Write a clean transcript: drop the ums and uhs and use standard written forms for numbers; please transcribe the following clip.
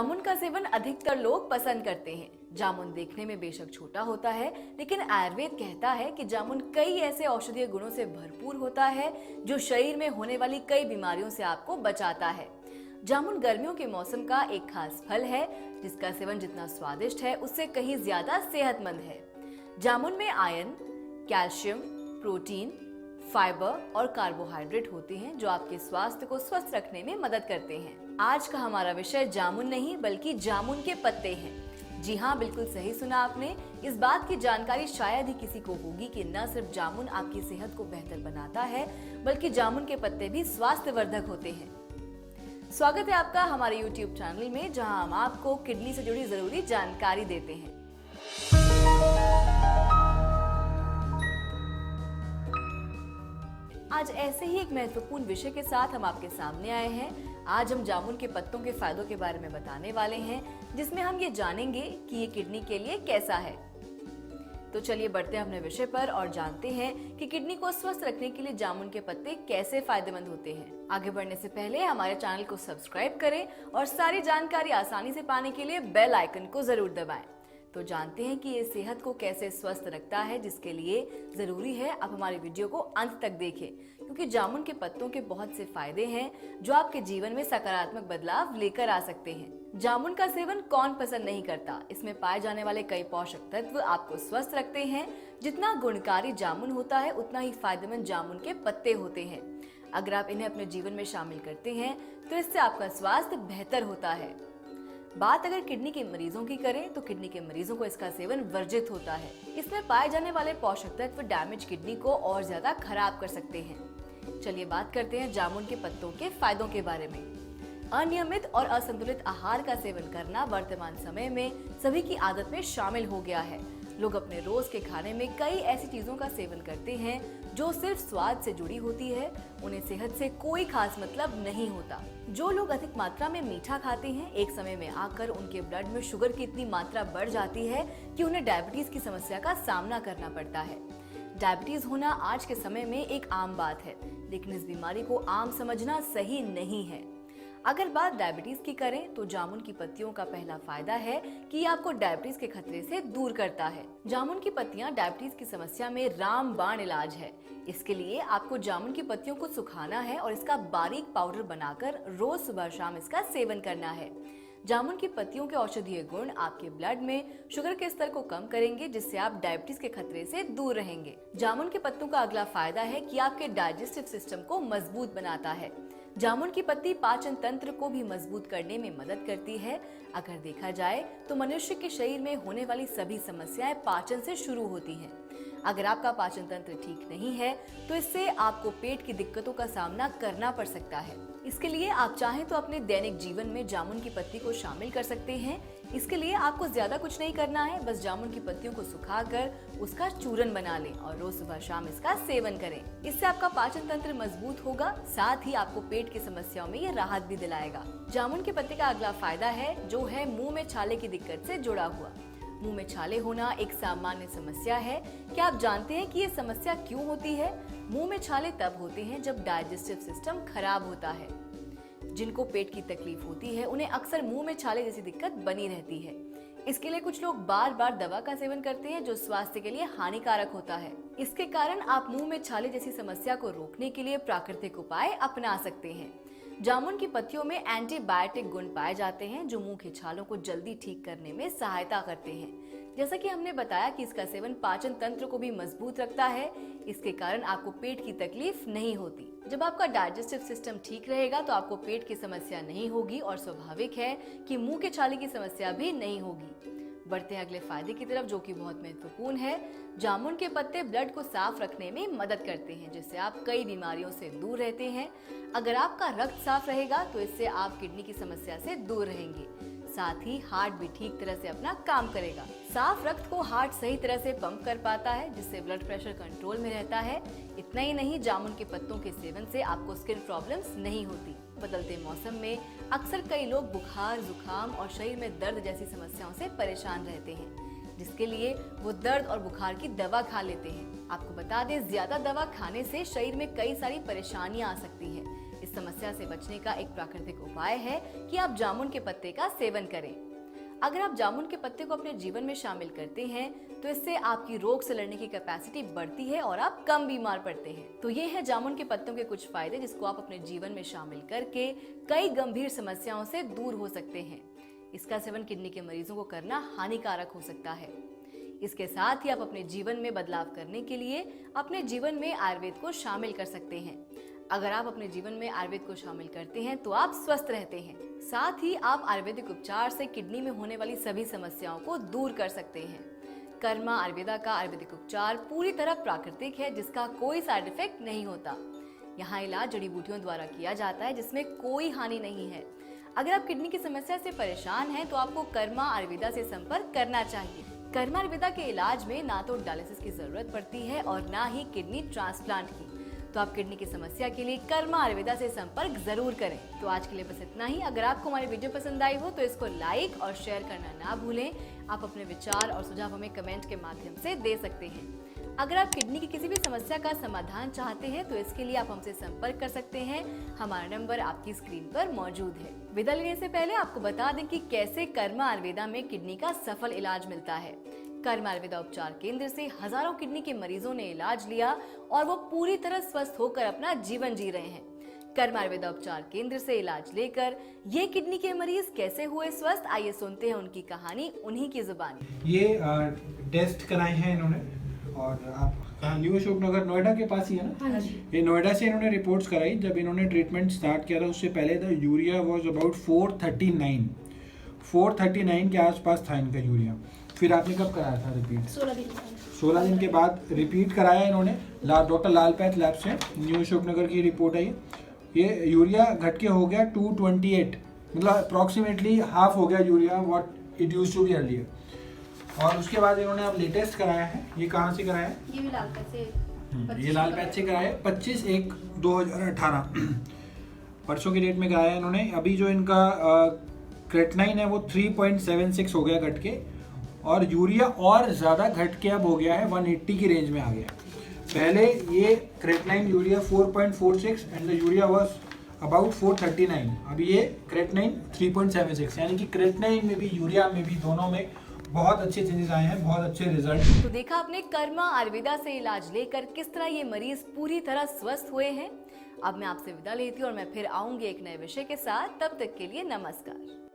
जामुन का सेवन अधिकतर लोग पसंद करते हैं। जामुन देखने में बेशक छोटा होता है, लेकिन आयुर्वेद कहता है कि जामुन कई ऐसे औषधीय गुणों से भरपूर होता है जो शरीर में होने वाली कई बीमारियों से आपको बचाता है। जामुन गर्मियों के मौसम का एक खास फल है जिसका सेवन जितना स्वादिष्ट है उससे कहीं ज्यादा सेहतमंद है। जामुन में आयरन, कैल्शियम, प्रोटीन, फाइबर और कार्बोहाइड्रेट होते हैं जो आपके स्वास्थ्य को स्वस्थ रखने में मदद करते हैं। आज का हमारा विषय जामुन नहीं बल्कि जामुन के पत्ते हैं। जी हाँ, बिल्कुल सही सुना आपने। इस बात की जानकारी शायद ही किसी को होगी कि न सिर्फ जामुन आपकी सेहत को बेहतर बनाता है बल्कि जामुन के पत्ते भी स्वास्थ्यवर्धक होते हैं। स्वागत है आपका हमारे YouTube चैनल में, जहां हम आपको किडनी से जुड़ी जरूरी जानकारी देते हैं। आज ऐसे ही एक महत्वपूर्ण विषय के साथ हम आपके सामने आए हैं। आज हम जामुन के पत्तों के फायदों के बारे में बताने वाले हैं, जिसमें हम ये जानेंगे कि ये किडनी के लिए कैसा है। तो चलिए बढ़ते हैं अपने विषय पर और जानते हैं कि किडनी को स्वस्थ रखने के लिए जामुन के पत्ते कैसे फायदेमंद होते हैं। आगे बढ़ने से पहले हमारे चैनल को सब्सक्राइब करें और सारी जानकारी आसानी से पाने के लिए बेल आइकन को जरूर दबाएं। तो जानते हैं कि ये सेहत को कैसे स्वस्थ रखता है, जिसके लिए जरूरी है आप हमारी वीडियो को अंत तक देखें, क्योंकि जामुन के पत्तों के बहुत से फायदे हैं जो आपके जीवन में सकारात्मक बदलाव लेकर आ सकते हैं। जामुन का सेवन कौन पसंद नहीं करता। इसमें पाए जाने वाले कई पोषक तत्व आपको स्वस्थ रखते हैं। जितना गुणकारी जामुन होता है उतना ही फायदेमंद जामुन के पत्ते होते हैं। अगर आप इन्हें अपने जीवन में शामिल करते हैं तो इससे आपका स्वास्थ्य बेहतर होता है। बात अगर किडनी के मरीजों की करें तो किडनी के मरीजों को इसका सेवन वर्जित होता है। इसमें पाए जाने वाले पोषक तत्व डैमेज किडनी को और ज्यादा खराब कर सकते हैं। चलिए बात करते हैं जामुन के पत्तों के फायदों के बारे में। अनियमित और असंतुलित आहार का सेवन करना वर्तमान समय में सभी की आदत में शामिल हो गया है। लोग अपने रोज के खाने में कई ऐसी चीजों का सेवन करते हैं जो सिर्फ स्वाद से जुड़ी होती है। उन्हें सेहत से कोई खास मतलब नहीं होता। जो लोग अधिक मात्रा में मीठा खाते हैं, एक समय में आकर उनके ब्लड में शुगर की इतनी मात्रा बढ़ जाती है कि उन्हें डायबिटीज की समस्या का सामना करना पड़ता है। डायबिटीज होना आज के समय में एक आम बात है, लेकिन इस बीमारी को आम समझना सही नहीं है। अगर बात डायबिटीज की करें तो जामुन की पत्तियों का पहला फायदा है कि ये आपको डायबिटीज के खतरे से दूर करता है। जामुन की पत्तियां डायबिटीज की समस्या में रामबाण इलाज है। इसके लिए आपको जामुन की पत्तियों को सुखाना है और इसका बारीक पाउडर बनाकर रोज सुबह शाम इसका सेवन करना है। जामुन की पत्तियों के औषधीय गुण आपके ब्लड में शुगर के स्तर को कम करेंगे, जिससे आप डायबिटीज के खतरे से दूर रहेंगे। जामुन के पत्तों का अगला फायदा है कि आपके डाइजेस्टिव सिस्टम को मजबूत बनाता है। जामुन की पत्ती पाचन तंत्र को भी मजबूत करने में मदद करती है। अगर देखा जाए तो मनुष्य के शरीर में होने वाली सभी समस्याएं पाचन से शुरू होती हैं। अगर आपका पाचन तंत्र ठीक नहीं है तो इससे आपको पेट की दिक्कतों का सामना करना पड़ सकता है। इसके लिए आप चाहें तो अपने दैनिक जीवन में जामुन की पत्ती को शामिल कर सकते हैं। इसके लिए आपको ज्यादा कुछ नहीं करना है, बस जामुन की पत्तियों को सुखाकर उसका चूरन बना लें और रोज सुबह शाम इसका सेवन करें। इससे आपका पाचन तंत्र मजबूत होगा, साथ ही आपको पेट की समस्याओं में ये राहत भी दिलाएगा। जामुन के पत्ते का अगला फायदा है जो है मुंह में छाले की दिक्कत से जुड़ा हुआ। मुंह में छाले होना एक सामान्य समस्या है। क्या आप जानते हैं कि ये समस्या क्यों होती है? मुंह में छाले तब होते हैं जब डाइजेस्टिव सिस्टम खराब होता है। जिनको पेट की तकलीफ होती है उन्हें अक्सर मुंह में छाले जैसी दिक्कत बनी रहती है। इसके लिए कुछ लोग बार बार दवा का सेवन करते हैं जो स्वास्थ्य के लिए हानिकारक होता है। इसके कारण आप मुंह में छाले जैसी समस्या को रोकने के लिए प्राकृतिक उपाय अपना सकते हैं। जामुन की पत्तियों में एंटीबायोटिक गुण पाए जाते हैं जो मुंह के छालों को जल्दी ठीक करने में सहायता करते हैं। जैसा कि हमने बताया कि इसका सेवन पाचन तंत्र को भी मजबूत रखता है। इसके कारण आपको पेट की तकलीफ नहीं होती। जब आपका डाइजेस्टिव सिस्टम ठीक रहेगा तो आपको पेट की समस्या नहीं होगी और स्वाभाविक है कि मुंह के छाले की समस्या भी नहीं होगी। बढ़ते हैं अगले फायदे की तरफ, जो कि बहुत महत्वपूर्ण है। जामुन के पत्ते ब्लड को साफ रखने में मदद करते हैं, जिससे आप कई बीमारियों से दूर रहते हैं। अगर आपका रक्त साफ रहेगा तो इससे आप किडनी की समस्या से दूर रहेंगे। साथ ही हार्ट भी ठीक तरह से अपना काम करेगा। साफ रक्त को हार्ट सही तरह से पंप कर पाता है, जिससे ब्लड प्रेशर कंट्रोल में रहता है। इतना ही नहीं, जामुन के पत्तों के सेवन से आपको स्किन प्रॉब्लम्स नहीं होती। बदलते मौसम में अक्सर कई लोग बुखार, जुकाम और शरीर में दर्द जैसी समस्याओं से परेशान रहते हैं, जिसके लिए वो दर्द और बुखार की दवा खा लेते हैं। आपको बता दें, ज्यादा दवा खाने से शरीर में कई सारी परेशानियां आ सकती हैं। इस समस्या से बचने का एक प्राकृतिक उपाय है कि आप जामुन के पत्ते का सेवन करें। अगर आप जामुन के पत्ते को अपने जीवन में शामिल करते हैं तो इससे आपकी रोग से लड़ने की कैपेसिटी बढ़ती है और आप कम बीमार पड़ते हैं। तो ये है जामुन के पत्तों के कुछ फायदे जिसको आप अपने जीवन में शामिल करके कई गंभीर समस्याओं से दूर हो सकते हैं। इसका सेवन किडनी के मरीजों को करना हानिकारक हो सकता है। इसके साथ ही आप अपने जीवन में बदलाव करने के लिए अपने जीवन में आयुर्वेद को शामिल कर सकते हैं। अगर आप अपने जीवन में आयुर्वेद को शामिल करते हैं तो आप स्वस्थ रहते हैं। साथ ही आप आयुर्वेदिक उपचार से किडनी में होने वाली सभी समस्याओं को दूर कर सकते हैं। कर्मा आयुर्वेदा का आयुर्वेदिक उपचार पूरी तरह प्राकृतिक है जिसका कोई साइड इफेक्ट नहीं होता। यहाँ इलाज जड़ी बूटियों द्वारा किया जाता है जिसमें कोई हानि नहीं है। अगर आप किडनी की समस्या से परेशान हैं तो आपको कर्मा आयुर्वेदा से संपर्क करना चाहिए। कर्मा आयुर्वेदा के इलाज में ना तो डायलिसिस की जरूरत पड़ती है और ना ही किडनी ट्रांसप्लांट की। तो आप किडनी की समस्या के लिए कर्मा आयुर्वेदा से संपर्क जरूर करें। तो आज के लिए बस इतना ही। अगर आपको हमारी वीडियो पसंद आई हो तो इसको लाइक और शेयर करना ना भूलें। आप अपने विचार और सुझाव हमें कमेंट के माध्यम से दे सकते हैं। अगर आप किडनी की किसी भी समस्या का समाधान चाहते हैं तो इसके लिए आप हमसे संपर्क कर सकते हैं। हमारा नंबर आपकी स्क्रीन पर मौजूद है। विदा लेने से पहले आपको बता दें कि कैसे कर्मा आयुर्वेदा में किडनी का सफल इलाज मिलता है। कर्मा आयुर्वेदा उपचार केंद्र से हजारों किडनी के मरीजों ने इलाज लिया और वो पूरी तरह स्वस्थ होकर अपना जीवन जी रहे हैं। कर्मा आयुर्वेदा उपचार केंद्र से इलाज लेकर ये किडनी के मरीज कैसे हुए स्वस्थ, आइए सुनते हैं उनकी कहानी उन्हीं की जुबानी। ये टेस्ट कराए हैं इन्होंने और आप न्यू अशोकनगर नोएडा के पास ही है ना? हाँ जी। ये नोएडा से इन्होंने रिपोर्ट्स कराई। जब इन्होंने ट्रीटमेंट स्टार्ट किया था उससे पहले था यूरिया वाज अबाउट 439 के आसपास था इनका यूरिया। फिर आपने कब कराया था रिपीट? 16 दिन के बाद रिपीट कराया इन्होंने डॉक्टर लाल पैथ लैब से। न्यू अशोकनगर की रिपोर्ट है ये यूरिया घट के हो गया 228, मतलब अप्रॉक्सीमेटली हाफ हो गया urea what it used to be earlier. और उसके बाद इन्होंने अब लेटेस्ट कराया है। ये कहाँ से कराया है? ये भी लाल पैच से ये लाल पैच से कराया है 25/1/2018 परसों की डेट में कराया है इन्होंने। अभी जो इनका क्रेटनाइन है वो 3.76 हो गया घट के, और यूरिया और ज़्यादा घट के अब हो गया है 180 की रेंज में आ गया। पहले ये creatinine urea 4.46 and the urea was about 439। अभी ये क्रेटनाइन 3.76, यानी कि क्रेटनाइन में भी यूरिया में भी दोनों में बहुत अच्छे चेंजेस आए हैं, बहुत अच्छे रिजल्ट। तो देखा आपने कर्मा आयुर्वेदा से इलाज लेकर किस तरह ये मरीज पूरी तरह स्वस्थ हुए हैं। अब मैं आपसे विदा लेती हूँ और मैं फिर आऊंगी एक नए विषय के साथ। तब तक के लिए नमस्कार।